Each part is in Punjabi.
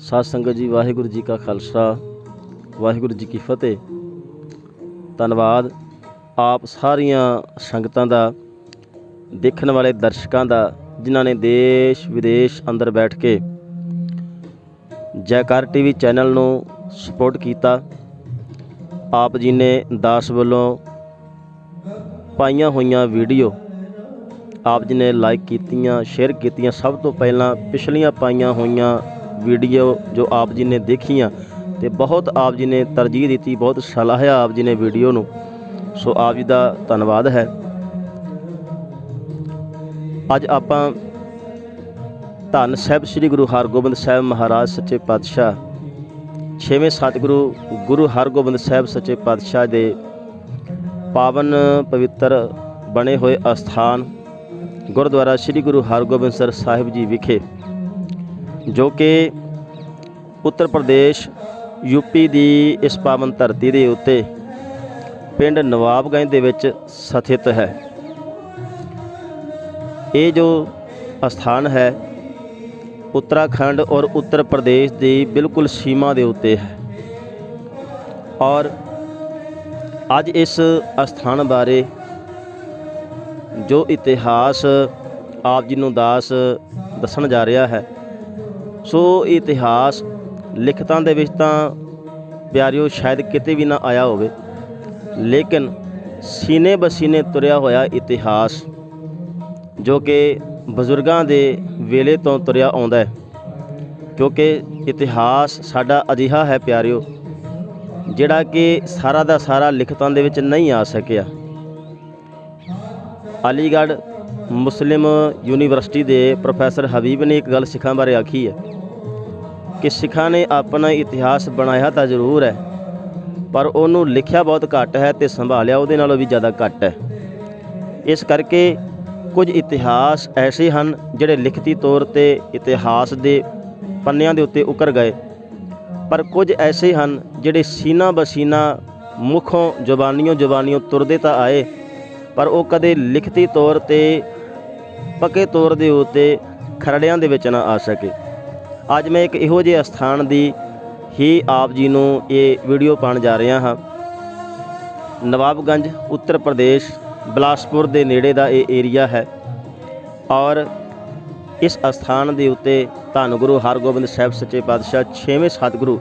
साध संगत जी, वाहिगुरू जी का खालसा वाहिगुरू जी की फतेह। धन्नवाद आप सारिया संगतां दा, देखण वाले दर्शकां दा, जिन्हां ने देश विदेश अंदर बैठ के जयकार टीवी चैनल नूं सपोर्ट कीता। आप जी ने दास वल्लों पाईयां होईयां वीडियो आप जी ने लाइक कीतियां, शेयर कीतियां। सब तो पहलां पिछलियां पाईयां होईयां वीडियो जो आप जी ने देखियां ते बहुत आप जी ने तरजीह दी, बहुत सलाहिया आप जी ने वीडियो नूं। सो आप जी दा धन्नवाद है। अज आपां धन साहिब श्री गुरु हरगोबिंद साहिब महाराज सच्चे पातशाह, 6वें सतगुरु गुरु हरगोबिंद साहिब सच्चे पातशाह दे पावन पवित्र बने हुए अस्थान गुरुद्वारा श्री गुरु हरगोबिंद साहिब जी विखे, जो कि उत्तर प्रदेश यूपी दी इस पावन धरती दे उत्ते पिंड नवाबगंज दे विच स्थित है। ये जो स्थान है उत्तराखंड और उत्तर प्रदेश की बिल्कुल सीमा के उत्ते है। और अज इस स्थान बारे जो इतिहास आप जी नूं दास दसन जा रहा है, सो इतिहास लिखतां दे विच तां प्यारिओ शायद किते भी ना आया होवे, लेकिन सीने बसीने तुरिया होया इतिहास जो कि बजुर्गां दे वेले तो तुरिया आउंदा है। क्योंकि इतिहास साडा अजिहा है प्यारिओ, जिहड़ा कि सारा दा सारा लिखतां दे विच नहीं आ सकिया। अलीगढ़ मुस्लिम यूनीवर्सिटी के प्रोफैसर हबीब ने एक गल सिखां बारे आखी है कि सिखां ने अपना इतिहास बनाया तो जरूर है, पर उन्होंने लिखिया बहुत घट है तो संभालिया उहदे नालों भी ज़्यादा घट है। इस करके कुछ इतिहास ऐसे हैं जिहड़े लिखती तौर पर इतिहास के पन्नियां दे उत्ते उकर गए, पर कुछ ऐसे हैं जिहड़े सीना बसीना मुखों जुबानियों तुरदे तो आए, पर वो कदे लिखती तौर पर पक्के तौर के उत्ते खरड़ियां दे विच ना आ सके। अज मैं एक इहो जिहे स्थान की ही आप जी नूं ये वीडियो पाउण जा रहा हाँ। नवाबगंज उत्तर प्रदेश बिलासपुर के नेड़े का ये एरिया है। और इस स्थान के उत्ते धन गुरु हरगोबिंद साहिब सच्चे पातशाह 6वें सतगुरु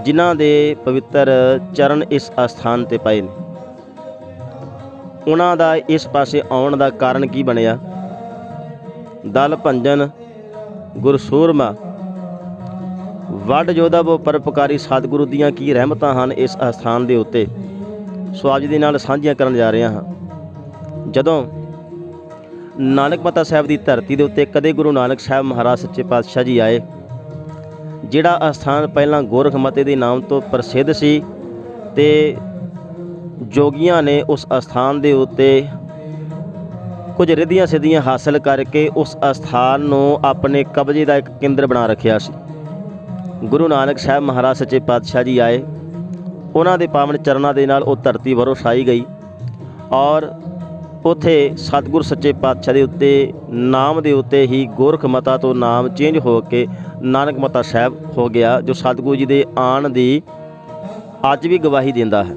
जिन्हां दे पवित्र चरण इस स्थान ते पए ने, उन्हां दा इस पासे आउण दा कारण की बनिया। दल भंजन गुरसूरमा वड जोधा वो परोपकारी सतगुरु दियां की रहमतां हन इस स्थान के उत्ते। सो आज दे नाल साझियां करन जा रहा हाँ। जदों नानक माता साहिब की धरती के उत्ते कदे गुरु नानक साहिब महाराज सच्चे पातशाह जी आए, जिहड़ा स्थान पहलां गोरखमते के नाम तो प्रसिद्ध सी, ते जोगियां ने उस स्थान के उत्ते कुछ रिद्धियां सिद्धियां हासिल करके उस स्थान नूं अपने कब्जे का एक केंद्र बना रखिया सी। गुरु नानक साहिब महाराज सच्चे पातशाह जी आए, उन्हां दे पावन चरनां दे नाल वो धरती वरोसाई गई। और उत्थे सतगुर सच्चे पातशाह के उत्ते नाम के उत्ते ही गोरखमता तो नाम चेंज हो के नानक माता साहिब हो गया, जो सतगुरु जी के आण की अज भी गवाही देंदा है।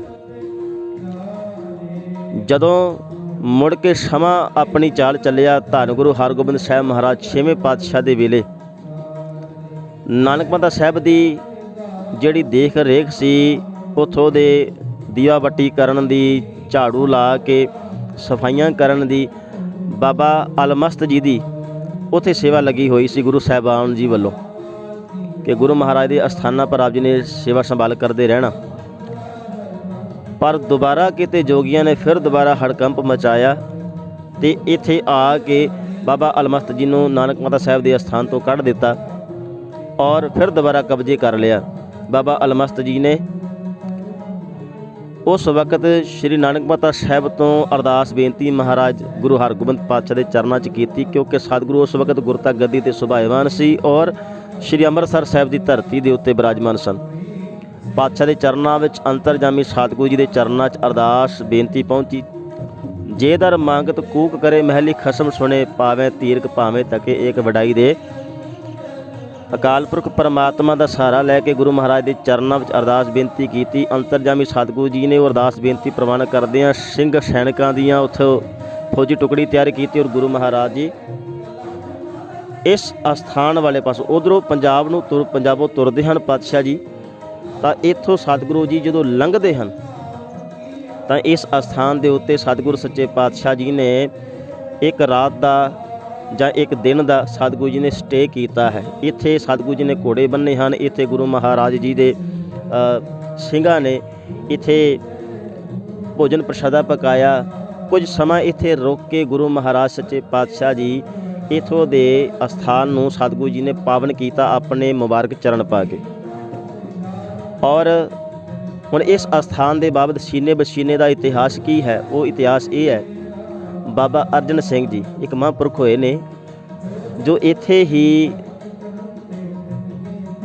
जदों मुड़ के समा अपनी चाल चलिया, धन गुरु हरगोबिंद साहिब महाराज 6वें पातशाह के वेले नानक माता साहिब की जिहड़ी देख रेख सी, उथों दे दीवा बत्ती करन दी, झाड़ू ला के सफाइयां करन दी, बाबा अलमस्त जी की उत्थे सेवा लगी हुई सी गुरु साहिबान जी वालों, कि गुरु महाराज के अस्थानां पर आप जी ने सेवा संभाल करते रहना। पर दोबारा किते जोगियां ने फिर दोबारा हड़कंप मचाया ते इत्थे आके बाबा अलमस्त जी नूं नानक माता साहिब के स्थान तो कढ़ दिता और फिर दोबारा कब्जे कर लिया। बाबा अलमस्त जी ने उस वक्त श्री नानक माता साहिब तो अरदास बेनती महाराज गुरु हरगोबिंद पातशाह के चरणों च की, क्योंकि सतगुरु उस वक्त गुरता गद्दी ते सुभाएवान सी और श्री अमृतसर साहिब की धरती के उत्ते विराजमान सन। पातशाह के चरणों में अंतरजामी सतगुरु जी के चरणों च अरदास बेनती पहुँची, जे दर मांगत कूक करे महली खसम सुने, पावें तीरक भावें तके एक वडाई दे। ਅਕਾਲ ਪੁਰਖ ਪਰਮਾਤਮਾ ਦਾ ਸਹਾਰਾ ਲੈ ਕੇ ਗੁਰੂ ਮਹਾਰਾਜ ਦੇ ਚਰਨਾਂ ਵਿੱਚ ਅਰਦਾਸ ਬੇਨਤੀ ਕੀਤੀ। ਅੰਤਰਜਾਮੀ ਸਤਿਗੁਰੂ ਜੀ ਨੇ ਉਹ ਅਰਦਾਸ ਬੇਨਤੀ ਪ੍ਰਵਾਨ ਕਰਦਿਆਂ ਸਿੰਘ ਸੈਨਿਕਾਂ ਦੀਆਂ ਉੱਥੋਂ ਫੌਜੀ ਟੁਕੜੀ ਤਿਆਰ ਕੀਤੀ ਔਰ ਗੁਰੂ ਮਹਾਰਾਜ ਜੀ ਇਸ ਅਸਥਾਨ ਵਾਲੇ ਪਾਸੋਂ ਉਧਰੋਂ ਪੰਜਾਬੋਂ ਤੁਰਦੇ ਹਨ ਪਾਤਸ਼ਾਹ ਜੀ। ਤਾਂ ਇੱਥੋਂ ਸਤਿਗੁਰੂ ਜੀ ਜਦੋਂ ਲੰਘਦੇ ਹਨ ਤਾਂ ਇਸ ਅਸਥਾਨ ਦੇ ਉੱਤੇ ਸਤਿਗੁਰੂ ਸੱਚੇ ਪਾਤਸ਼ਾਹ ਜੀ ਨੇ ਇੱਕ ਰਾਤ ਦਾ ਜਾਂ ਇੱਕ ਦਿਨ ਦਾ ਸਤਿਗੁਰੂ ਜੀ ਨੇ ਸਟੇ ਕੀਤਾ ਹੈ। ਇੱਥੇ ਸਤਿਗੁਰੂ ਜੀ ਨੇ ਘੋੜੇ ਬੰਨੇ ਹਨ। ਇੱਥੇ ਗੁਰੂ ਮਹਾਰਾਜ ਜੀ ਦੇ ਸਿੰਘਾਂ ਨੇ ਇੱਥੇ ਭੋਜਨ ਪ੍ਰਸ਼ਾਦਾ ਪਕਾਇਆ। ਕੁਝ ਸਮਾਂ ਇੱਥੇ ਰੁਕ ਕੇ ਗੁਰੂ ਮਹਾਰਾਜ ਸੱਚੇ ਪਾਤਸ਼ਾਹ ਜੀ ਇੱਥੋਂ ਦੇ ਅਸਥਾਨ ਨੂੰ ਸਤਿਗੁਰੂ ਜੀ ਨੇ ਪਾਵਨ ਕੀਤਾ ਆਪਣੇ ਮੁਬਾਰਕ ਚਰਨ ਪਾ ਕੇ। ਔਰ ਹੁਣ ਇਸ ਅਸਥਾਨ ਦੇ ਬਾਬਤ ਸੀਨੇ ਬਸੀਨੇ ਦਾ ਇਤਿਹਾਸ ਕੀ ਹੈ? ਉਹ ਇਤਿਹਾਸ ਇਹ ਹੈ, ਬਾਬਾ ਅਰਜਨ ਸਿੰਘ ਜੀ ਇੱਕ ਮਹਾਂਪੁਰਖ ਹੋਏ ਨੇ ਜੋ ਇੱਥੇ ਹੀ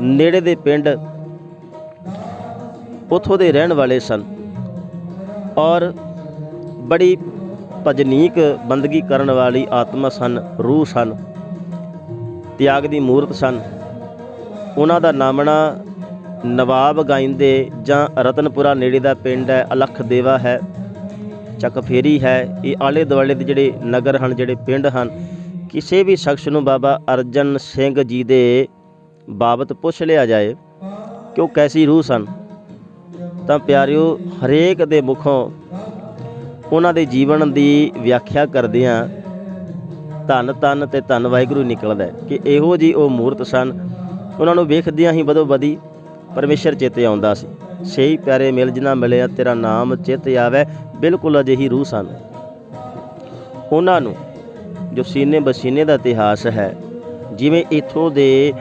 ਨੇੜੇ ਦੇ ਪਿੰਡ ਉੱਥੋਂ ਦੇ ਰਹਿਣ ਵਾਲੇ ਸਨ ਔਰ ਬੜੀ ਭਜਨੀਕ ਬੰਦਗੀ ਕਰਨ ਵਾਲੀ ਆਤਮਾ ਸਨ, ਰੂਹ ਸਨ, ਤਿਆਗ ਦੀ ਮੂਰਤ ਸਨ। ਉਹਨਾਂ ਦਾ ਨਾਮਣਾ ਨਵਾਬ ਗਾਇੰਦੇ ਜਾਂ ਰਤਨਪੁਰਾ ਨੇੜੇ ਦਾ ਪਿੰਡ ਹੈ, ਅਲੱਖ ਦੇਵਾ ਹੈ, ਚੱਕ ਫੇਰੀ ਹੈ। ਇਹ ਆਲੇ ਦੁਆਲੇ ਦੇ ਜਿਹੜੇ ਨਗਰ ਹਨ, ਜਿਹੜੇ ਪਿੰਡ ਹਨ, ਕਿਸੇ ਵੀ ਸ਼ਖਸ ਨੂੰ ਬਾਬਾ ਅਰਜਨ ਸਿੰਘ ਜੀ ਦੇ ਬਾਬਤ ਪੁੱਛ ਲਿਆ ਜਾਏ ਕਿ ਉਹ ਕੈਸੀ ਰੂਹ ਸਨ ਤਾਂ ਪਿਆਰਿਓ ਹਰੇਕ ਦੇ ਮੁਖੋਂ ਉਹਨਾਂ ਦੇ ਜੀਵਨ ਦੀ ਵਿਆਖਿਆ ਕਰਦਿਆਂ ਧੰਨ ਧੰਨ ਤੇ ਧੰਨ ਵਾਹਿਗੁਰੂ ਨਿਕਲਦਾ ਕਿ ਇਹੋ ਜਿਹੀ ਉਹ ਮੂਰਤ ਸਨ। ਉਹਨਾਂ ਨੂੰ ਵੇਖਦਿਆਂ ਹੀ ਬਦੋ ਬਦੀ ਪਰਮੇਸ਼ਰ ਚੇਤੇ ਆਉਂਦਾ ਸੀ। ਸਹੀ ਪਿਆਰੇ ਮਿਲ ਜਿਨਾ ਮਿਲਿਆ ਤੇਰਾ ਨਾਮ ਚਿੱਤ ਆਵੇ, ਬਿਲਕੁਲ ਅਜਿਹੀ ਰੂਹ ਸਨ। ਉਹਨਾਂ ਨੂੰ ਜੋ ਸੀਨੇ ਬਸੀਨੇ ਦਾ ਇਤਿਹਾਸ ਹੈ, ਜਿਵੇਂ ਇੱਥੋਂ ਦੇ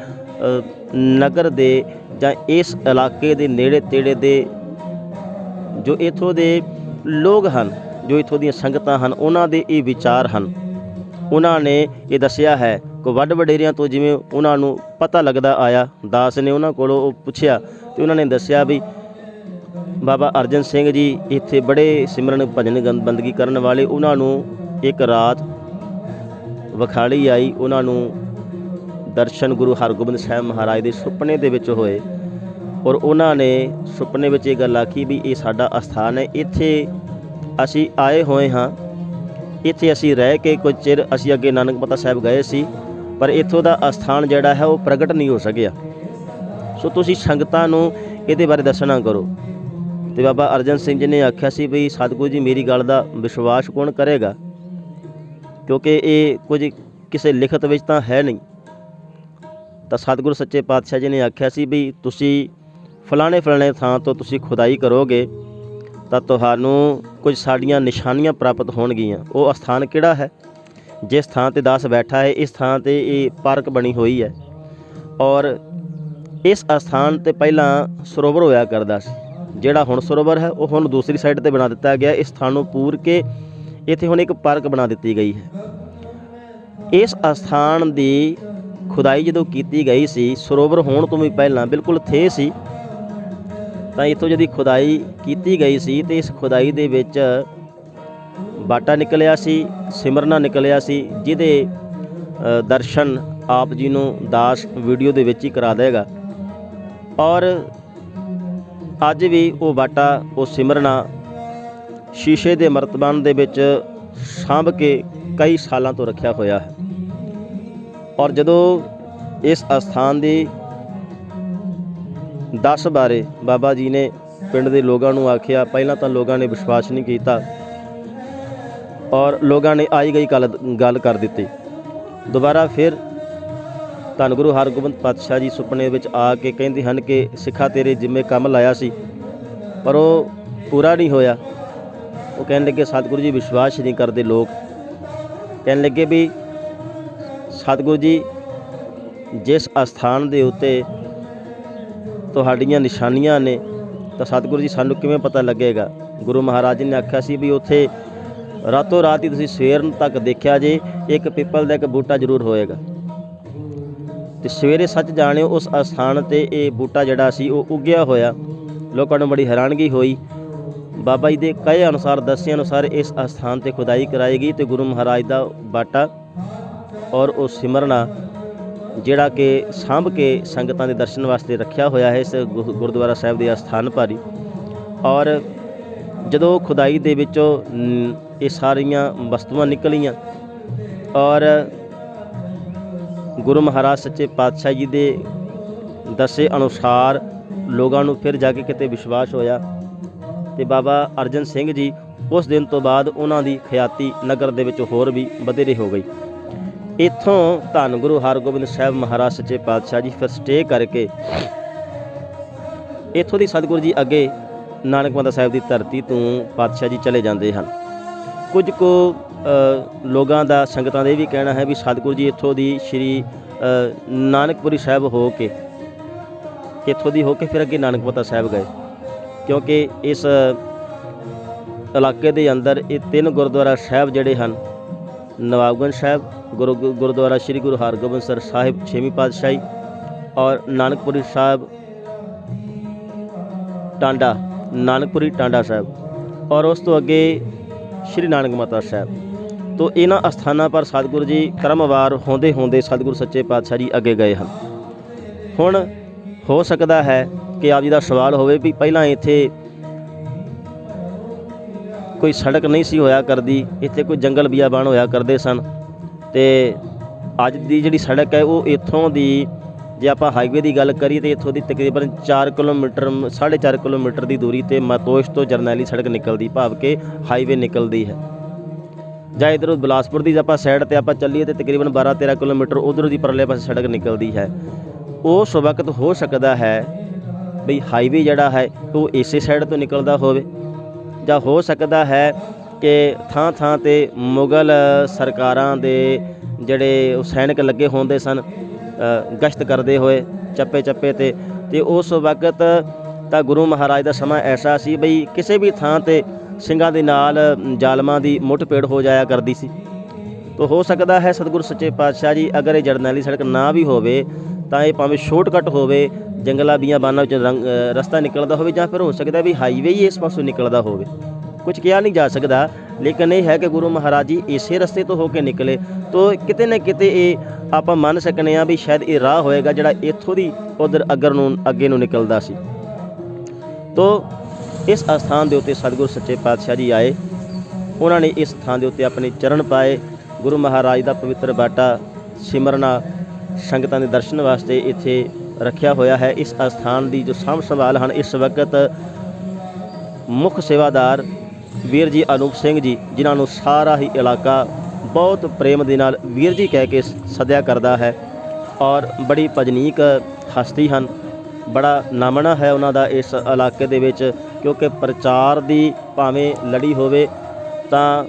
ਨਗਰ ਦੇ ਜਾਂ ਇਸ ਇਲਾਕੇ ਦੇ ਨੇੜੇ ਤੇੜੇ ਦੇ ਜੋ ਇੱਥੋਂ ਦੇ ਲੋਕ ਹਨ, ਜੋ ਇੱਥੋਂ ਦੀਆਂ ਸੰਗਤਾਂ ਹਨ, ਉਹਨਾਂ ਦੇ ਇਹ ਵਿਚਾਰ ਹਨ। ਉਹਨਾਂ ਨੇ ਇਹ ਦੱਸਿਆ ਹੈ ਕਿ ਵੱਡ ਵਡੇਰਿਆਂ ਤੋਂ ਜਿਵੇਂ ਉਹਨਾਂ ਨੂੰ ਪਤਾ ਲੱਗਦਾ ਆਇਆ, ਦਾਸ ਨੇ ਉਹਨਾਂ ਕੋਲੋਂ ਉਹ ਪੁੱਛਿਆ ਅਤੇ ਉਹਨਾਂ ਨੇ ਦੱਸਿਆ ਵੀ ਬਾਬਾ ਅਰਜਨ ਸਿੰਘ ਜੀ ਇੱਥੇ ਬੜੇ ਸਿਮਰਨ ਭਜਨ ਬੰਦਗੀ ਕਰਨ ਵਾਲੇ। ਉਹਨਾਂ ਨੂੰ ਇੱਕ ਰਾਤ ਵਿਖਾਲੀ ਆਈ, ਉਹਨਾਂ ਨੂੰ ਦਰਸ਼ਨ ਗੁਰੂ ਹਰਗੋਬਿੰਦ ਸਾਹਿਬ ਮਹਾਰਾਜ ਦੇ ਸੁਪਨੇ ਦੇ ਵਿੱਚ ਹੋਏ ਔਰ ਉਹਨਾਂ ਨੇ ਸੁਪਨੇ ਵਿੱਚ ਇਹ ਗੱਲ ਆਖੀ ਵੀ ਇਹ ਸਾਡਾ ਅਸਥਾਨ ਹੈ, ਇੱਥੇ ਅਸੀਂ ਆਏ ਹੋਏ ਹਾਂ, ਇੱਥੇ ਅਸੀਂ ਰਹਿ ਕੇ ਕੁਝ ਚਿਰ ਅਸੀਂ ਅੱਗੇ ਨਾਨਕਮਤਾ ਸਾਹਿਬ ਗਏ ਸੀ, ਪਰ ਇੱਥੋਂ ਦਾ ਅਸਥਾਨ ਜਿਹੜਾ ਹੈ ਉਹ ਪ੍ਰਗਟ ਨਹੀਂ ਹੋ ਸਕਿਆ। ਸੋ ਤੁਸੀਂ ਸੰਗਤਾਂ ਨੂੰ ਇਹਦੇ ਬਾਰੇ ਦੱਸਣਾ ਕਰੋ। ਅਤੇ ਬਾਬਾ ਅਰਜਨ ਸਿੰਘ ਜੀ ਨੇ ਆਖਿਆ ਸੀ ਵੀ ਸਤਿਗੁਰੂ ਜੀ ਮੇਰੀ ਗੱਲ ਦਾ ਵਿਸ਼ਵਾਸ ਕੌਣ ਕਰੇਗਾ, ਕਿਉਂਕਿ ਇਹ ਕੁਝ ਕਿਸੇ ਲਿਖਤ ਵਿੱਚ ਤਾਂ ਹੈ ਨਹੀਂ। ਤਾਂ ਸਤਿਗੁਰੂ ਸੱਚੇ ਪਾਤਸ਼ਾਹ ਜੀ ਨੇ ਆਖਿਆ ਸੀ ਵੀ ਤੁਸੀਂ ਫਲਾਣੇ ਥਾਂ ਤੋਂ ਤੁਸੀਂ ਖੁਦਾਈ ਕਰੋਗੇ ਤਾਂ ਤੁਹਾਨੂੰ ਕੁਝ ਸਾਡੀਆਂ ਨਿਸ਼ਾਨੀਆਂ ਪ੍ਰਾਪਤ ਹੋਣਗੀਆਂ। ਉਹ ਅਸਥਾਨ ਕਿਹੜਾ ਹੈ? ਜਿਸ ਥਾਂ 'ਤੇ ਦਾਸ ਬੈਠਾ ਹੈ, ਇਸ ਥਾਂ 'ਤੇ ਇਹ ਪਾਰਕ ਬਣੀ ਹੋਈ ਹੈ ਔਰ ਇਸ ਅਸਥਾਨ 'ਤੇ ਪਹਿਲਾਂ ਸਰੋਵਰ ਹੋਇਆ ਕਰਦਾ ਸੀ। ਜਿਹੜਾ ਹੁਣ ਸਰੋਵਰ ਹੈ ਉਹ ਹੁਣ ਦੂਸਰੀ ਸਾਈਡ 'ਤੇ ਬਣਾ ਦਿੱਤਾ ਗਿਆ। ਇਸ ਥਾਂ ਨੂੰ ਪੂਰ ਕੇ ਇੱਥੇ ਹੁਣ ਇੱਕ ਪਾਰਕ ਬਣਾ ਦਿੱਤੀ ਗਈ ਹੈ। ਇਸ ਅਸਥਾਨ ਦੀ ਖੁਦਾਈ ਜਦੋਂ ਕੀਤੀ ਗਈ ਸੀ, ਸਰੋਵਰ ਹੋਣ ਤੋਂ ਵੀ ਪਹਿਲਾਂ ਬਿਲਕੁਲ ਥੇ ਸੀ, ਤਾਂ ਇੱਥੋਂ ਜਦੋਂ ਖੁਦਾਈ ਕੀਤੀ ਗਈ ਸੀ ਅਤੇ ਇਸ ਖੁਦਾਈ ਦੇ ਵਿੱਚ ਬਾਟਾ ਨਿਕਲਿਆ ਸੀ, ਸਿਮਰਨਾ ਨਿਕਲਿਆ ਸੀ, ਜਿਹਦੇ ਦਰਸ਼ਨ ਆਪ ਜੀ ਨੂੰ ਦਾਸ ਵੀਡੀਓ ਦੇ ਵਿੱਚ ਹੀ ਕਰਾ ਦੇਗਾ। ਔਰ ਅੱਜ ਵੀ ਉਹ ਬਾਟਾ, ਉਹ ਸਿਮਰਨਾ ਸ਼ੀਸ਼ੇ ਦੇ ਮਰਤਬਾਨ ਦੇ ਵਿੱਚ ਸਾਂਭ ਕੇ ਕਈ ਸਾਲਾਂ ਤੋਂ ਰੱਖਿਆ ਹੋਇਆ ਹੈ। ਔਰ ਜਦੋਂ ਇਸ ਅਸਥਾਨ ਦੀ ਦੱਸ ਬਾਰੇ ਬਾਬਾ ਜੀ ਨੇ ਪਿੰਡ ਦੇ ਲੋਕਾਂ ਨੂੰ ਆਖਿਆ, ਪਹਿਲਾਂ ਤਾਂ ਲੋਕਾਂ ਨੇ ਵਿਸ਼ਵਾਸ ਨਹੀਂ ਕੀਤਾ ਔਰ ਲੋਕਾਂ ਨੇ ਆਈ ਗਈ ਗੱਲ ਕਰ ਦਿੱਤੀ। ਦੁਬਾਰਾ ਫਿਰ ਧੰਨ ਗੁਰੂ ਹਰਗੋਬਿੰਦ ਪਾਤਸ਼ਾਹ ਜੀ ਸੁਪਨੇ ਵਿੱਚ ਆ ਕੇ ਕਹਿੰਦੇ ਹਨ ਕਿ ਸਿੱਖਾ ਤੇਰੇ ਜਿੰਮੇ ਕੰਮ ਲਾਇਆ ਸੀ ਪਰ ਉਹ ਪੂਰਾ ਨਹੀਂ ਹੋਇਆ। ਉਹ ਕਹਿਣ ਲੱਗੇ ਸਤਿਗੁਰੂ ਜੀ ਵਿਸ਼ਵਾਸ ਨਹੀਂ ਕਰਦੇ ਲੋਕ। ਕਹਿਣ ਲੱਗੇ ਵੀ ਸਤਿਗੁਰੂ ਜੀ ਜਿਸ ਅਸਥਾਨ ਦੇ ਉੱਤੇ ਤੁਹਾਡੀਆਂ ਨਿਸ਼ਾਨੀਆਂ ਨੇ ਤਾਂ ਸਤਿਗੁਰੂ ਜੀ ਸਾਨੂੰ ਕਿਵੇਂ ਪਤਾ ਲੱਗੇਗਾ? ਗੁਰੂ ਮਹਾਰਾਜ ਜੀ ਨੇ ਆਖਿਆ ਸੀ ਵੀ ਉੱਥੇ ਰਾਤੋਂ ਰਾਤ ਹੀ ਤੁਸੀਂ ਸਵੇਰ ਤੱਕ ਦੇਖਿਆ ਜੇ ਇੱਕ ਪਿੱਪਲ ਦਾ ਇੱਕ ਬੂਟਾ ਜ਼ਰੂਰ ਹੋਏਗਾ ਅਤੇ ਸਵੇਰੇ ਸੱਚ ਜਾਣਿਓ ਉਸ ਅਸਥਾਨ 'ਤੇ ਇਹ ਬੂਟਾ ਜਿਹੜਾ ਸੀ ਉਹ ਉੱਗਿਆ ਹੋਇਆ। ਲੋਕਾਂ ਨੂੰ ਬੜੀ ਹੈਰਾਨਗੀ ਹੋਈ। ਬਾਬਾ ਜੀ ਦੇ ਕਹੇ ਅਨੁਸਾਰ, ਦੱਸੇ ਅਨੁਸਾਰ ਇਸ ਅਸਥਾਨ 'ਤੇ ਖੁਦਾਈ ਕਰਾਈ ਗਈ ਅਤੇ ਗੁਰੂ ਮਹਾਰਾਜ ਦਾ ਬਾਟਾ ਔਰ ਉਹ ਸਿਮਰਨਾ ਜਿਹੜਾ ਕਿ ਸਾਂਭ ਕੇ ਸੰਗਤਾਂ ਦੇ ਦਰਸ਼ਨ ਵਾਸਤੇ ਰੱਖਿਆ ਹੋਇਆ ਹੈ ਇਸ ਗੁਰਦੁਆਰਾ ਸਾਹਿਬ ਦੇ ਅਸਥਾਨ ਭਾਰੀ। ਔਰ ਜਦੋਂ ਖੁਦਾਈ ਦੇ ਵਿੱਚੋਂ ਇਹ ਸਾਰੀਆਂ ਵਸਤੂਆਂ ਨਿਕਲੀਆਂ ਔਰ ਗੁਰੂ ਮਹਾਰਾਜ ਸੱਚੇ ਪਾਤਸ਼ਾਹ ਜੀ ਦੇ ਦੱਸੇ ਅਨੁਸਾਰ ਲੋਕਾਂ ਨੂੰ ਫਿਰ ਜਾ ਕੇ ਕਿਤੇ ਵਿਸ਼ਵਾਸ ਹੋਇਆ ਅਤੇ ਬਾਬਾ ਅਰਜਨ ਸਿੰਘ ਜੀ ਉਸ ਦਿਨ ਤੋਂ ਬਾਅਦ ਉਹਨਾਂ ਦੀ ਖਿਆਤੀ ਨਗਰ ਦੇ ਵਿੱਚ ਹੋਰ ਵੀ ਵਧੇਰੇ ਹੋ ਗਈ। ਇੱਥੋਂ ਧੰਨ ਗੁਰੂ ਹਰਗੋਬਿੰਦ ਸਾਹਿਬ ਮਹਾਰਾਜ ਸੱਚੇ ਪਾਤਸ਼ਾਹ ਜੀ ਫਿਰ ਸਟੇ ਕਰਕੇ ਇੱਥੋਂ ਦੀ ਸਤਿਗੁਰੂ ਜੀ ਅੱਗੇ ਨਾਨਕ ਮਾਤਾ ਸਾਹਿਬ ਦੀ ਧਰਤੀ ਤੋਂ ਪਾਤਸ਼ਾਹ ਜੀ ਚਲੇ ਜਾਂਦੇ ਹਨ। ਕੁਝ ਕੁ ਲੋਕਾਂ ਦਾ ਸੰਗਤਾਂ ਦਾ ਇਹ ਵੀ ਕਹਿਣਾ ਹੈ ਵੀ ਸਤਿਗੁਰੂ ਜੀ ਇੱਥੋਂ ਦੀ ਸ਼੍ਰੀ ਨਾਨਕਪੁਰੀ ਸਾਹਿਬ ਹੋ ਕੇ ਇੱਥੋਂ ਦੀ ਹੋ ਕੇ ਫਿਰ ਅੱਗੇ ਨਾਨਕ ਮਾਤਾ ਸਾਹਿਬ ਗਏ, ਕਿਉਂਕਿ ਇਸ ਇਲਾਕੇ ਦੇ ਅੰਦਰ ਇਹ 3 ਗੁਰਦੁਆਰਾ ਸਾਹਿਬ ਜਿਹੜੇ ਹਨ, ਨਵਾਬਗੰਜ ਸਾਹਿਬ, ਗੁਰਦੁਆਰਾ ਸ਼੍ਰੀ ਗੁਰੂ ਹਰਗੋਬਿੰਦ ਸਾਹਿਬ 6ਵੀਂ ਪਾਤਸ਼ਾਹੀ ਔਰ ਨਾਨਕਪੁਰੀ ਸਾਹਿਬ ਟਾਂਡਾ, ਨਾਨਕਪੁਰੀ ਟਾਂਡਾ ਸਾਹਿਬ ਔਰ ਉਸ ਤੋਂ ਅੱਗੇ ਸ਼੍ਰੀ ਨਾਨਕ ਮਾਤਾ ਸਾਹਿਬ। ਤੋਂ ਇਹਨਾਂ ਅਸਥਾਨਾਂ ਪਰ ਸਤਿਗੁਰੂ ਜੀ ਕਰਮਵਾਰ ਹੁੰਦੇ ਹੁੰਦੇ ਸਤਿਗੁਰੂ ਸੱਚੇ ਪਾਤਸ਼ਾਹ ਜੀ ਅੱਗੇ ਗਏ ਹਨ। ਹੁਣ ਹੋ ਸਕਦਾ ਹੈ ਕਿ ਆਪ ਜੀ ਦਾ ਸਵਾਲ ਹੋਵੇ ਵੀ ਪਹਿਲਾਂ ਇੱਥੇ ਕੋਈ ਸੜਕ ਨਹੀਂ ਸੀ ਹੋਇਆ ਕਰਦੀ, ਇੱਥੇ ਕੋਈ ਜੰਗਲ ਬਿਆਬਾਨ ਹੋਇਆ ਕਰਦੇ ਸਨ, ਅਤੇ ਅੱਜ ਦੀ ਜਿਹੜੀ ਸੜਕ ਹੈ ਉਹ ਇੱਥੋਂ ਦੀ, ਜੇ ਆਪਾਂ ਹਾਈਵੇ ਦੀ ਗੱਲ ਕਰੀਏ ਤਾਂ ਇੱਥੋਂ ਦੀ ਤਕਰੀਬਨ 4 ਕਿਲੋਮੀਟਰ 4.5 ਕਿਲੋਮੀਟਰ ਦੀ ਦੂਰੀ 'ਤੇ ਮਤੋਸ਼ ਤੋਂ ਜਰਨੈਲੀ ਸੜਕ ਨਿਕਲਦੀ, ਭਾਵ ਕਿ ਹਾਈਵੇ ਨਿਕਲਦੀ ਹੈ। ਜਾਂ ਇੱਧਰੋਂ ਬਿਲਾਸਪੁਰ ਦੀ ਆਪਾਂ ਸਾਈਡ 'ਤੇ ਆਪਾਂ ਚੱਲੀਏ ਤਾਂ ਤਕਰੀਬਨ 12-13 ਕਿਲੋਮੀਟਰ ਉੱਧਰੋਂ ਦੀ ਪਰਲੇ ਪਾਸੇ ਸੜਕ ਨਿਕਲਦੀ ਹੈ। ਉਸ ਵਕਤ ਹੋ ਸਕਦਾ ਹੈ ਬਈ ਹਾਈਵੇ ਜਿਹੜਾ ਹੈ ਉਹ ਇਸੇ ਸਾਈਡ ਤੋਂ ਨਿਕਲਦਾ ਹੋਵੇ, ਜਾਂ ਹੋ ਸਕਦਾ ਹੈ ਕਿ ਥਾਂ ਥਾਂ 'ਤੇ ਮੁਗਲ ਸਰਕਾਰਾਂ ਦੇ ਜਿਹੜੇ ਉਹ ਸੈਨਿਕ ਲੱਗੇ ਹੁੰਦੇ ਸਨ ਗਸ਼ਤ ਕਰਦੇ ਹੋਏ ਚੱਪੇ ਚੱਪੇ 'ਤੇ, ਅਤੇ ਉਸ ਵਕਤ ਤਾਂ ਗੁਰੂ ਮਹਾਰਾਜ ਦਾ ਸਮਾਂ ਐਸਾ ਸੀ ਬਈ ਕਿਸੇ ਵੀ ਥਾਂ 'ਤੇ ਸਿੰਘਾਂ ਦੇ ਨਾਲ ਜ਼ਾਲਮਾਂ ਦੀ ਮੁੱਠਭੇੜ ਹੋ ਜਾਇਆ ਕਰਦੀ ਸੀ। ਤਾਂ ਹੋ ਸਕਦਾ ਹੈ ਸਤਿਗੁਰੂ ਸੱਚੇ ਪਾਤਸ਼ਾਹ ਜੀ ਅਗਰ ਇਹ ਜਰਨੈਲੀ ਸੜਕ ਨਾ ਵੀ ਹੋਵੇ ਤਾਂ ਇਹ ਭਾਵੇਂ ਸ਼ੋਰਟਕੱਟ ਹੋਵੇ, ਜੰਗਲਾਂ ਬਿਆਬਾਨਾਂ ਵਿੱਚ ਰਸਤਾ ਨਿਕਲਦਾ ਹੋਵੇ, ਜਾਂ ਫਿਰ ਹੋ ਸਕਦਾ ਵੀ ਹਾਈਵੇ ਹੀ ਇਸ ਪਾਸੋਂ ਨਿਕਲਦਾ ਹੋਵੇ। ਕੁਝ ਕਿਹਾ ਨਹੀਂ ਜਾ ਸਕਦਾ, ਲੇਕਿਨ ਇਹ ਹੈ ਕਿ ਗੁਰੂ ਮਹਾਰਾਜ ਜੀ ਇਸੇ ਰਸਤੇ ਤੋਂ ਹੋ ਕੇ ਨਿਕਲੇ। ਤਾਂ ਕਿਤੇ ਨਾ ਕਿਤੇ ਇਹ ਆਪਾਂ ਮੰਨ ਸਕਦੇ ਹਾਂ ਵੀ ਸ਼ਾਇਦ ਇਹ ਰਾਹ ਹੋਏਗਾ ਜਿਹੜਾ ਇੱਥੋਂ ਦੀ ਉੱਧਰ ਅੱਗੇ ਨੂੰ ਨਿਕਲਦਾ ਸੀ। ਤੋ ਇਸ ਅਸਥਾਨ ਦੇ ਉੱਤੇ ਸਤਿਗੁਰੂ ਸੱਚੇ ਪਾਤਸ਼ਾਹ ਜੀ ਆਏ, ਉਹਨਾਂ ਨੇ ਇਸ ਥਾਂ ਦੇ ਉੱਤੇ ਆਪਣੇ ਚਰਨ ਪਾਏ। ਗੁਰੂ ਮਹਾਰਾਜ ਦਾ ਪਵਿੱਤਰ ਬਾਟਾ ਸਿਮਰਨਾ ਸੰਗਤਾਂ ਦੇ ਦਰਸ਼ਨ ਵਾਸਤੇ ਇੱਥੇ ਰੱਖਿਆ ਹੋਇਆ ਹੈ। ਇਸ ਅਸਥਾਨ ਦੀ ਜੋ ਸਾਂਭ ਸੰਭਾਲ ਹਨ ਇਸ ਵਕਤ ਮੁੱਖ ਸੇਵਾਦਾਰ ਵੀਰ ਜੀ ਅਨੂਪ ਸਿੰਘ ਜੀ, ਜਿਨ੍ਹਾਂ ਨੂੰ ਸਾਰਾ ਹੀ ਇਲਾਕਾ ਬਹੁਤ ਪ੍ਰੇਮ ਦੇ ਨਾਲ ਵੀਰ ਜੀ ਕਹਿ ਕੇ ਸੱਦਿਆ ਕਰਦਾ ਹੈ, ਔਰ ਬੜੀ ਭਜਨੀਕ ਹਸਤੀ ਹਨ। ਬੜਾ ਨਾਮਣਾ ਹੈ ਉਹਨਾਂ ਦਾ ਇਸ ਇਲਾਕੇ ਦੇ ਵਿੱਚ, ਕਿਉਂਕਿ ਪ੍ਰਚਾਰ ਦੀ ਭਾਵੇਂ ਲੜੀ ਹੋਵੇ ਤਾਂ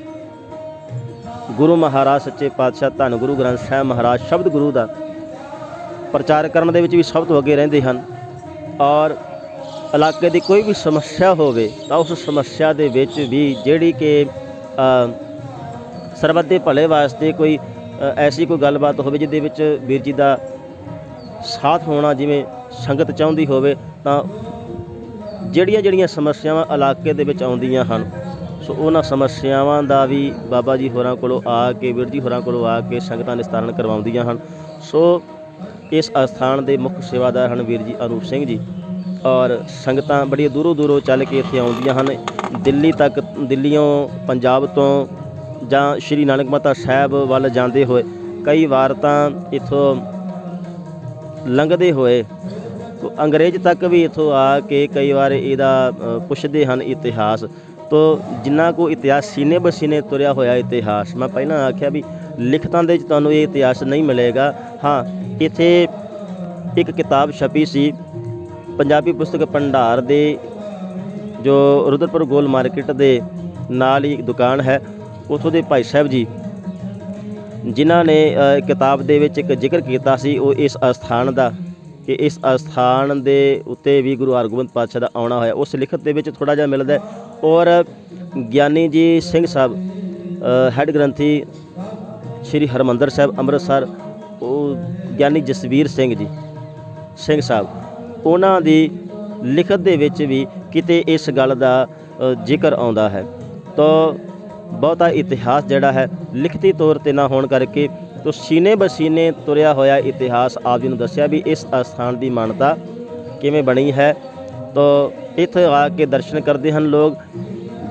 ਗੁਰੂ ਮਹਾਰਾਜ ਸੱਚੇ ਪਾਤਸ਼ਾਹ ਧੰਨ ਗੁਰੂ ਗ੍ਰੰਥ ਸਾਹਿਬ ਮਹਾਰਾਜ ਸ਼ਬਦ ਗੁਰੂ ਦਾ ਪ੍ਰਚਾਰ ਕਰਨ ਦੇ ਵਿੱਚ ਵੀ ਸਭ ਤੋਂ ਅੱਗੇ ਰਹਿੰਦੇ ਹਨ। ਔਰ ਇਲਾਕੇ ਦੀ ਕੋਈ ਵੀ ਸਮੱਸਿਆ ਹੋਵੇ ਤਾਂ ਉਸ ਸਮੱਸਿਆ ਦੇ ਵਿੱਚ ਵੀ ਜਿਹੜੀ ਕਿ ਸਰਬੱਤ ਦੇ ਭਲੇ ਵਾਸਤੇ ਕੋਈ ਐਸੀ ਕੋਈ ਗੱਲਬਾਤ ਹੋਵੇ ਜਿਹਦੇ ਵਿੱਚ ਵੀਰ ਜੀ ਦਾ ਸਾਥ ਹੋਣਾ, ਜਿਵੇਂ ਸੰਗਤ ਚਾਹੁੰਦੀ ਹੋਵੇ, ਤਾਂ ਜਿਹੜੀਆਂ ਸਮੱਸਿਆਵਾਂ ਇਲਾਕੇ ਦੇ ਵਿੱਚ ਆਉਂਦੀਆਂ ਹਨ ਸੋ ਉਹਨਾਂ ਸਮੱਸਿਆਵਾਂ ਦਾ ਵੀ ਬਾਬਾ ਜੀ ਹੋਰਾਂ ਕੋਲੋਂ ਆ ਕੇ, ਵੀਰ ਜੀ ਹੋਰਾਂ ਕੋਲੋਂ ਆ ਕੇ ਸੰਗਤਾਂ ਨਿਸਤਾਰਨ ਕਰਵਾਉਂਦੀਆਂ ਹਨ। ਸੋ ਇਸ ਅਸਥਾਨ ਦੇ ਮੁੱਖ ਸੇਵਾਦਾਰ ਹਨ ਵੀਰ ਜੀ ਅਨੂਪ ਸਿੰਘ ਜੀ, ਔਰ ਸੰਗਤਾਂ ਬੜੀ ਦੂਰੋਂ ਦੂਰੋਂ ਚੱਲ ਕੇ ਇੱਥੇ ਆਉਂਦੀਆਂ ਹਨ। ਦਿੱਲੀ ਤੱਕ, ਦਿੱਲੀੋਂ, ਪੰਜਾਬ ਤੋਂ ਜਾਂ ਸ਼੍ਰੀ ਨਾਨਕ ਮਾਤਾ ਸਾਹਿਬ ਵੱਲ ਜਾਂਦੇ ਹੋਏ ਕਈ ਵਾਰ ਤਾਂ ਇੱਥੋਂ ਲੰਘਦੇ ਹੋਏ ਅੰਗਰੇਜ਼ ਤੱਕ ਵੀ ਇੱਥੋਂ ਆ ਕੇ ਕਈ ਵਾਰ ਇਹਦਾ ਪੁੱਛਦੇ ਹਨ ਇਤਿਹਾਸ। ਤੋ ਜਿੰਨਾ ਕੋ ਇਤਿਹਾਸ ਸੀਨੇ ਬਸੀਨੇ ਤੁਰਿਆ ਹੋਇਆ ਇਤਿਹਾਸ, ਮੈਂ ਪਹਿਲਾਂ ਆਖਿਆ ਵੀ ਲਿਖਤਾਂ ਦੇ ਵਿੱਚ ਤੁਹਾਨੂੰ ਇਹ ਇਤਿਹਾਸ ਨਹੀਂ ਮਿਲੇਗਾ। ਹਾਂ, ਇੱਥੇ ਇੱਕ ਕਿਤਾਬ ਛਪੀ ਸੀ ਪੰਜਾਬੀ ਪੁਸਤਕ ਭੰਡਾਰ ਦੇ, ਜੋ ਰੁਦਰਪੁਰ ਗੋਲ ਮਾਰਕੀਟ ਦੇ ਨਾਲ ਹੀ ਦੁਕਾਨ ਹੈ, ਉੱਥੋਂ ਦੇ ਭਾਈ ਸਾਹਿਬ ਜੀ ਜਿਨ੍ਹਾਂ ਨੇ ਕਿਤਾਬ ਦੇ ਵਿੱਚ ਇੱਕ ਜ਼ਿਕਰ ਕੀਤਾ ਸੀ ਉਹ ਇਸ ਅਸਥਾਨ ਦਾ, ਕਿ ਇਸ ਅਸਥਾਨ ਦੇ ਉੱਤੇ ਵੀ ਗੁਰੂ ਹਰਗੋਬਿੰਦ ਪਾਤਸ਼ਾਹ ਦਾ ਆਉਣਾ ਹੋਇਆ। ਉਸ ਲਿਖਤ ਦੇ ਵਿੱਚ ਥੋੜ੍ਹਾ ਜਿਹਾ ਮਿਲਦਾ। ਔਰ ਗਿਆਨੀ ਜੀ ਸਿੰਘ ਸਾਹਿਬ ਹੈੱਡ ਗ੍ਰੰਥੀ ਸ਼੍ਰੀ ਹਰਿਮੰਦਰ ਸਾਹਿਬ ਅੰਮ੍ਰਿਤਸਰ, ਉਹ ਗਿਆਨੀ ਜਸਵੀਰ ਸਿੰਘ ਜੀ ਸਿੰਘ ਸਾਹਿਬ, ਉਹਨਾਂ ਦੀ ਲਿਖਤ ਦੇ ਵਿੱਚ ਵੀ ਕਿਤੇ ਇਸ ਗੱਲ ਦਾ ਜ਼ਿਕਰ ਆਉਂਦਾ ਹੈ। ਤਾਂ ਬਹੁਤਾ ਇਤਿਹਾਸ ਜਿਹੜਾ ਹੈ ਲਿਖਤੀ ਤੌਰ 'ਤੇ ਨਾ ਹੋਣ ਕਰਕੇ ਤੋ ਸੀਨੇ ਬਸੀਨੇ ਤੁਰਿਆ ਹੋਇਆ ਇਤਿਹਾਸ ਆਪ ਜੀ ਨੂੰ ਦੱਸਿਆ ਵੀ ਇਸ ਅਸਥਾਨ ਦੀ ਮਾਨਤਾ ਕਿਵੇਂ ਬਣੀ ਹੈ। ਤੋ ਇੱਥੇ ਆ ਕੇ ਦਰਸ਼ਨ ਕਰਦੇ ਹਨ ਲੋਕ।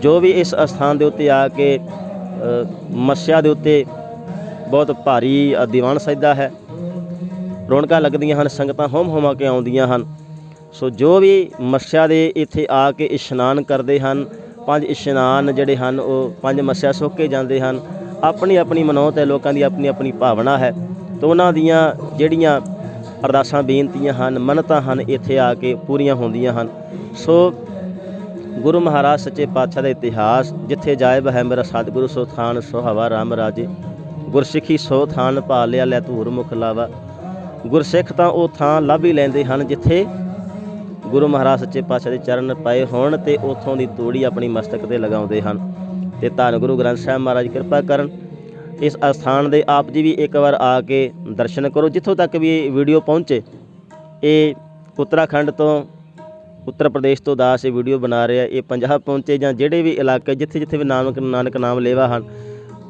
ਜੋ ਵੀ ਇਸ ਅਸਥਾਨ ਦੇ ਉੱਤੇ ਆ ਕੇ ਮੱਸਿਆ ਦੇ ਉੱਤੇ ਬਹੁਤ ਭਾਰੀ ਦੀਵਾਨ ਸਜਦਾ ਹੈ, ਰੌਣਕਾਂ ਲੱਗਦੀਆਂ ਹਨ, ਸੰਗਤਾਂ ਹੋਮ ਹੋਮਾ ਕੇ ਆਉਂਦੀਆਂ ਹਨ। ਸੋ ਜੋ ਵੀ ਮੱਸਿਆ ਦੇ ਇੱਥੇ ਆ ਕੇ ਇਸ਼ਨਾਨ ਕਰਦੇ ਹਨ, 5 ਇਸ਼ਨਾਨ ਜਿਹੜੇ ਹਨ ਉਹ 5 ਮੱਸਿਆ ਸੁੱਕ ਕੇ ਜਾਂਦੇ ਹਨ। ਆਪਣੀ ਆਪਣੀ ਮਨੌਤ ਹੈ, ਲੋਕਾਂ ਦੀ ਆਪਣੀ ਆਪਣੀ ਭਾਵਨਾ ਹੈ। ਤਾਂ ਉਹਨਾਂ ਦੀਆਂ ਜਿਹੜੀਆਂ ਅਰਦਾਸਾਂ ਬੇਨਤੀਆਂ ਹਨ, ਮੰਨਤਾਂ ਹਨ, ਇੱਥੇ ਆ ਕੇ ਪੂਰੀਆਂ ਹੁੰਦੀਆਂ ਹਨ। ਸੋ ਗੁਰੂ ਮਹਾਰਾਜ ਸੱਚੇ ਪਾਤਸ਼ਾਹ ਦਾ ਇਤਿਹਾਸ, ਜਿੱਥੇ ਜਾਇਬ ਹੈ ਮੇਰਾ ਸਤਿਗੁਰੂ ਸੋ ਥਾਨ ਸੁਹਾਵਾ ਰਾਮ ਰਾਜੇ, ਗੁਰਸਿੱਖੀ ਸੋ ਥਾਨ ਪਾ ਲਿਆ ਲੈ ਧੂਰ ਮੁਖ ਲਾਵਾ। ਗੁਰਸਿੱਖ ਤਾਂ ਉਹ ਥਾਂ ਲੱਭ ਹੀ ਲੈਂਦੇ ਹਨ ਜਿੱਥੇ ਗੁਰੂ ਮਹਾਰਾਜ ਸੱਚੇ ਪਾਤਸ਼ਾਹ ਦੇ ਚਰਨ ਪਏ ਹੋਣ, ਅਤੇ ਉੱਥੋਂ ਦੀ ਤੂੜੀ ਆਪਣੀ ਮਸਤਕ 'ਤੇ ਲਗਾਉਂਦੇ ਹਨ। ਅਤੇ ਧੰਨ ਗੁਰੂ ਗ੍ਰੰਥ ਸਾਹਿਬ ਮਹਾਰਾਜ ਕਿਰਪਾ ਕਰਨ ਇਸ ਅਸਥਾਨ ਦੇ। ਆਪ ਜੀ ਵੀ ਇੱਕ ਵਾਰ ਆ ਕੇ ਦਰਸ਼ਨ ਕਰੋ। ਜਿੱਥੋਂ ਤੱਕ ਵੀ ਇਹ ਵੀਡੀਓ ਪਹੁੰਚੇ, ਇਹ ਉੱਤਰਾਖੰਡ ਤੋਂ, ਉੱਤਰ ਪ੍ਰਦੇਸ਼ ਤੋਂ ਦਾਸ ਇਹ ਵੀਡੀਓ ਬਣਾ ਰਿਹਾ, ਇਹ ਪੰਜਾਬ ਪਹੁੰਚੇ ਜਾਂ ਜਿਹੜੇ ਵੀ ਇਲਾਕੇ ਜਿੱਥੇ ਜਿੱਥੇ ਵੀ ਨਾਨਕ ਨਾਮ ਲੇਵਾ ਹਨ,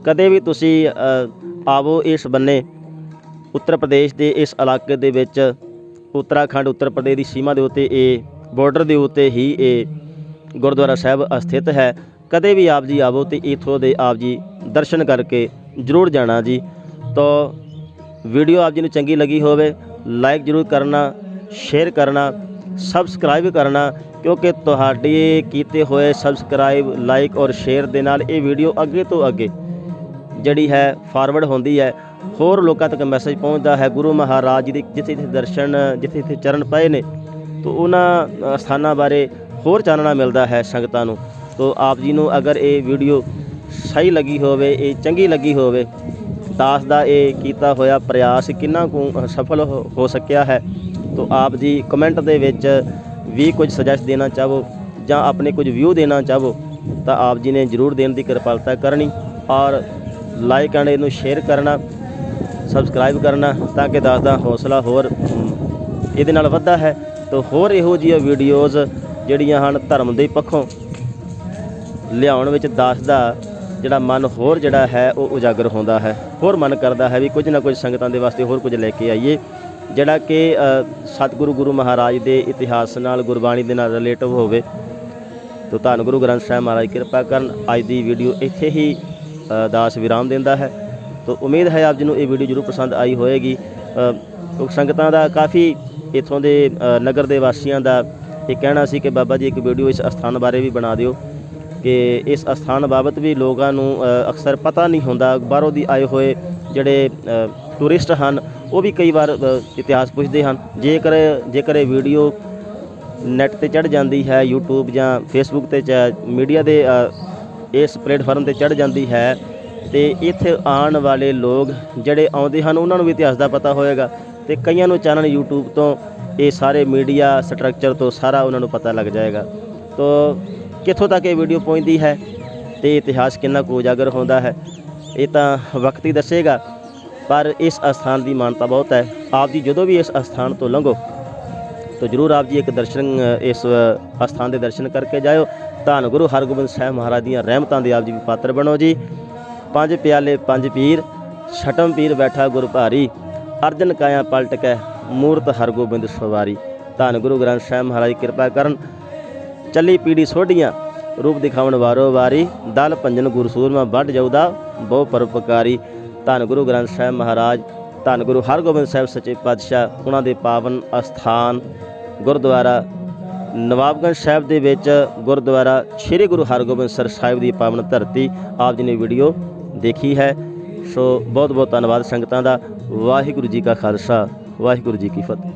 ਕਦੇ ਵੀ ਤੁਸੀਂ ਆਵੋ ਇਸ ਬੰਨੇ ਉੱਤਰ ਪ੍ਰਦੇਸ਼ ਦੇ ਇਸ ਇਲਾਕੇ ਦੇ ਵਿੱਚ, ਉੱਤਰਾਖੰਡ ਉੱਤਰ ਪ੍ਰਦੇਸ਼ ਦੀ ਸੀਮਾ ਦੇ ਉੱਤੇ, ਇਹ ਬਾਰਡਰ ਦੇ ਉੱਤੇ ਹੀ ਇਹ ਗੁਰਦੁਆਰਾ ਸਾਹਿਬ ਸਥਿਤ ਹੈ। ਕਦੇ ਵੀ ਆਪ ਜੀ ਆਵੋ ਅਤੇ ਇੱਥੋਂ ਦੇ ਆਪ ਜੀ ਦਰਸ਼ਨ ਕਰਕੇ ਜ਼ਰੂਰ ਜਾਣਾ ਜੀ। ਤਾਂ ਵੀਡੀਓ ਆਪ ਜੀ ਨੂੰ ਚੰਗੀ ਲੱਗੀ ਹੋਵੇ, ਲਾਈਕ ਜ਼ਰੂਰ ਕਰਨਾ, ਸ਼ੇਅਰ ਕਰਨਾ, ਸਬਸਕ੍ਰਾਈਬ ਕਰਨਾ, ਕਿਉਂਕਿ ਤੁਹਾਡੇ ਕੀਤੇ ਹੋਏ ਸਬਸਕ੍ਰਾਈਬ, ਲਾਈਕ ਔਰ ਸ਼ੇਅਰ ਦੇ ਨਾਲ ਇਹ ਵੀਡੀਓ ਅੱਗੇ ਤੋਂ ਅੱਗੇ ਜਿਹੜੀ ਹੈ ਫਾਰਵਰਡ ਹੁੰਦੀ ਹੈ, ਹੋਰ ਲੋਕਾਂ ਤੱਕ ਮੈਸੇਜ ਪਹੁੰਚਦਾ ਹੈ। ਗੁਰੂ ਮਹਾਰਾਜ ਜੀ ਦੇ ਜਿੱਥੇ ਜਿੱਥੇ ਦਰਸ਼ਨ, ਜਿੱਥੇ ਜਿੱਥੇ ਚਰਨ ਪਏ ਨੇ, ਤਾਂ ਉਹਨਾਂ ਸਥਾਨਾਂ ਬਾਰੇ ਹੋਰ ਚਾਨਣਾ ਮਿਲਦਾ ਹੈ ਸੰਗਤਾਂ ਨੂੰ। ਤੋ ਆਪ ਜੀ ਨੂੰ ਅਗਰ ਇਹ ਵੀਡੀਓ ਸਹੀ ਲੱਗੀ ਹੋਵੇ, ਇਹ ਚੰਗੀ ਲੱਗੀ ਹੋਵੇ, ਦਾਸ ਦਾ ਇਹ ਕੀਤਾ ਹੋਇਆ ਪ੍ਰਯਾਸ ਕਿੰਨਾ ਕੁ ਸਫਲ ਹੋ ਸਕਿਆ ਹੈ, ਤੋ ਆਪ ਜੀ ਕਮੈਂਟ ਦੇ ਵਿੱਚ ਵੀ ਕੁਝ ਸੁਜੈਸਟ ਦੇਣਾ ਚਾਹੋ ਜਾਂ ਆਪਣੇ ਕੁਝ ਵਿਊ ਦੇਣਾ ਚਾਹੋ ਤਾਂ ਆਪ ਜੀ ਨੇ ਜ਼ਰੂਰ ਦੇਣ ਦੀ ਕਿਰਪਾਲਤਾ ਕਰਨੀ, ਔਰ ਲਾਈਕ ਕਰਨਾ, ਇਹਨੂੰ ਸ਼ੇਅਰ ਕਰਨਾ, ਸਬਸਕ੍ਰਾਈਬ ਕਰਨਾ, ਤਾਂ ਕਿ ਦਾਸ ਦਾ ਹੌਸਲਾ ਹੋਰ ਇਹਦੇ ਨਾਲ ਵੱਧਦਾ ਹੈ। ਤਾਂ ਹੋਰ ਇਹੋ ਜਿਹੀਆਂ ਵੀਡੀਓਜ਼ ਜਿਹੜੀਆਂ ਹਨ ਧਰਮ ਦੇ ਪੱਖੋਂ ਲਿਆਉਣ ਵਿੱਚ ਦਾਸ ਦਾ ਜਿਹੜਾ ਮਨ ਹੋਰ ਜਿਹੜਾ ਹੈ ਉਹ ਉਜਾਗਰ ਹੁੰਦਾ ਹੈ। ਹੋਰ ਮਨ ਕਰਦਾ ਹੈ ਵੀ ਕੁਝ ਨਾ ਕੁਝ ਸੰਗਤਾਂ ਦੇ ਵਾਸਤੇ ਹੋਰ ਕੁਝ ਲੈ ਕੇ ਆਈਏ, ਜਿਹੜਾ ਕਿ ਸਤਿਗੁਰੂ ਗੁਰੂ ਮਹਾਰਾਜ ਦੇ ਇਤਿਹਾਸ ਨਾਲ, ਗੁਰਬਾਣੀ ਦੇ ਨਾਲ ਰਿਲੇਟਿਵ ਹੋਵੇ। ਤਾਂ ਧੰਨ ਗੁਰੂ ਗ੍ਰੰਥ ਸਾਹਿਬ ਮਹਾਰਾਜ ਕਿਰਪਾ ਕਰਨ। ਅੱਜ ਦੀ ਵੀਡੀਓ ਇੱਥੇ ਹੀ ਦਾਸ ਵਿਰਾਮ ਦਿੰਦਾ ਹੈ। ਤਾਂ ਉਮੀਦ ਹੈ ਆਪ ਜੀ ਨੂੰ ਇਹ ਵੀਡੀਓ ਜ਼ਰੂਰ ਪਸੰਦ ਆਈ ਹੋਏਗੀ। ਸੰਗਤਾਂ ਦਾ ਕਾਫੀ, ਇੱਥੋਂ ਦੇ ਨਗਰ ਦੇ ਵਾਸੀਆਂ ਦਾ ਇਹ ਕਹਿਣਾ ਸੀ ਕਿ ਬਾਬਾ ਜੀ ਇੱਕ ਵੀਡੀਓ ਇਸ ਅਸਥਾਨ ਬਾਰੇ ਵੀ ਬਣਾ ਦਿਓ, ਕਿ ਇਸ ਅਸਥਾਨ ਬਾਬਤ ਵੀ ਲੋਕਾਂ ਨੂੰ ਅਕਸਰ ਪਤਾ ਨਹੀਂ ਹੁੰਦਾ। ਬਾਹਰੋਂ ਦੀ ਆਏ ਹੋਏ ਜਿਹੜੇ ਟੂਰਿਸਟ ਹਨ ਉਹ ਵੀ ਕਈ ਵਾਰ ਇਤਿਹਾਸ ਪੁੱਛਦੇ ਹਨ। ਜੇਕਰ ਇਹ ਵੀਡੀਓ ਨੈੱਟ 'ਤੇ ਚੜ੍ਹ ਜਾਂਦੀ ਹੈ, YouTube ਜਾਂ Facebook 'ਤੇ ਮੀਡੀਆ ਦੇ ਇਸ ਪਲੇਟਫਾਰਮ 'ਤੇ ਚੜ੍ਹ ਜਾਂਦੀ ਹੈ, ਅਤੇ ਇੱਥੇ ਆਉਣ ਵਾਲੇ ਲੋਕ ਜਿਹੜੇ ਆਉਂਦੇ ਹਨ ਉਹਨਾਂ ਨੂੰ ਵੀ ਇਤਿਹਾਸ ਦਾ ਪਤਾ ਹੋਏਗਾ, ਅਤੇ ਕਈਆਂ ਨੂੰ ਚਾਨਣ YouTube ਤੋਂ, ਇਹ ਸਾਰੇ ਮੀਡੀਆ ਸਟਰਕਚਰ ਤੋਂ ਸਾਰਾ ਉਹਨਾਂ ਨੂੰ ਪਤਾ ਲੱਗ ਜਾਏਗਾ। ਤੋ ਕਿੱਥੋਂ ਤੱਕ ਇਹ ਵੀਡੀਓ ਪਹੁੰਚਦੀ ਹੈ ਅਤੇ ਇਤਿਹਾਸ ਕਿੰਨਾ ਕੁ ਉਜਾਗਰ ਹੁੰਦਾ ਹੈ, ਇਹ ਤਾਂ ਵਕਤ ਹੀ ਦੱਸੇਗਾ। ਪਰ ਇਸ ਅਸਥਾਨ ਦੀ ਮਾਨਤਾ ਬਹੁਤ ਹੈ। ਆਪ ਜੀ ਜਦੋਂ ਵੀ ਇਸ ਅਸਥਾਨ ਤੋਂ ਲੰਘੋ ਤਾਂ ਜ਼ਰੂਰ ਆਪ ਜੀ ਇੱਕ ਦਰਸ਼ਨ, ਇਸ ਅਸਥਾਨ ਦੇ ਦਰਸ਼ਨ ਕਰਕੇ ਜਾਇਓ। ਧੰਨ ਗੁਰੂ ਹਰਗੋਬਿੰਦ ਸਾਹਿਬ ਮਹਾਰਾਜ ਦੀਆਂ ਰਹਿਮਤਾਂ ਦੇ ਆਪ ਜੀ ਵੀ ਪਾਤਰ ਬਣੋ ਜੀ। 5 ਪਿਆਲੇ 5 ਪੀਰ, ਛਟਮ ਪੀਰ ਬੈਠਾ ਗੁਰ ਭਾਰੀ, ਅਰਜਨ ਕਾਇਆ ਪਲਟ ਕੇ ਮੂਰਤ ਹਰਗੋਬਿੰਦ ਸਵਾਰੀ। ਧੰਨ ਗੁਰੂ ਗ੍ਰੰਥ ਸਾਹਿਬ ਮਹਾਰਾਜ ਕਿਰਪਾ ਕਰਨ। ਚੱਲੀ ਪੀੜੀ ਸੋਢੀਆਂ, ਰੂਪ ਦਿਖਾਵਣ ਵਾਰੋ ਵਾਰੀ, ਦਲ ਭੰਜਨ ਗੁਰ ਸੂਰਮਾ ਵੱਢ ਜਾਊਦਾ ਬਹੁ ਪਰਉਪਕਾਰੀ। ਧੰਨ ਗੁਰੂ ਗ੍ਰੰਥ ਸਾਹਿਬ ਮਹਾਰਾਜ, ਧੰਨ ਗੁਰੂ ਹਰਗੋਬਿੰਦ ਸਾਹਿਬ ਸੱਚੇ ਪਾਤਸ਼ਾਹ, ਉਹਨਾਂ ਦੇ ਪਾਵਨ ਅਸਥਾਨ ਗੁਰਦੁਆਰਾ ਨਵਾਬਗੰਜ ਸਾਹਿਬ ਦੇ ਵਿੱਚ, ਗੁਰਦੁਆਰਾ ਸ਼੍ਰੀ ਗੁਰੂ ਹਰਗੋਬਿੰਦ ਸਾਹਿਬ ਦੀ ਪਾਵਨ ਧਰਤੀ ਆਪ ਜੀ ਨੇ ਵੀਡੀਓ ਦੇਖੀ ਹੈ। ਸੋ ਬਹੁਤ ਬਹੁਤ ਧੰਨਵਾਦ ਸੰਗਤਾਂ ਦਾ। ਵਾਹਿਗੁਰੂ ਜੀ ਕਾ ਖਾਲਸਾ, ਵਾਹਿਗੁਰੂ ਜੀ ਕੀ ਫਤਿਹ।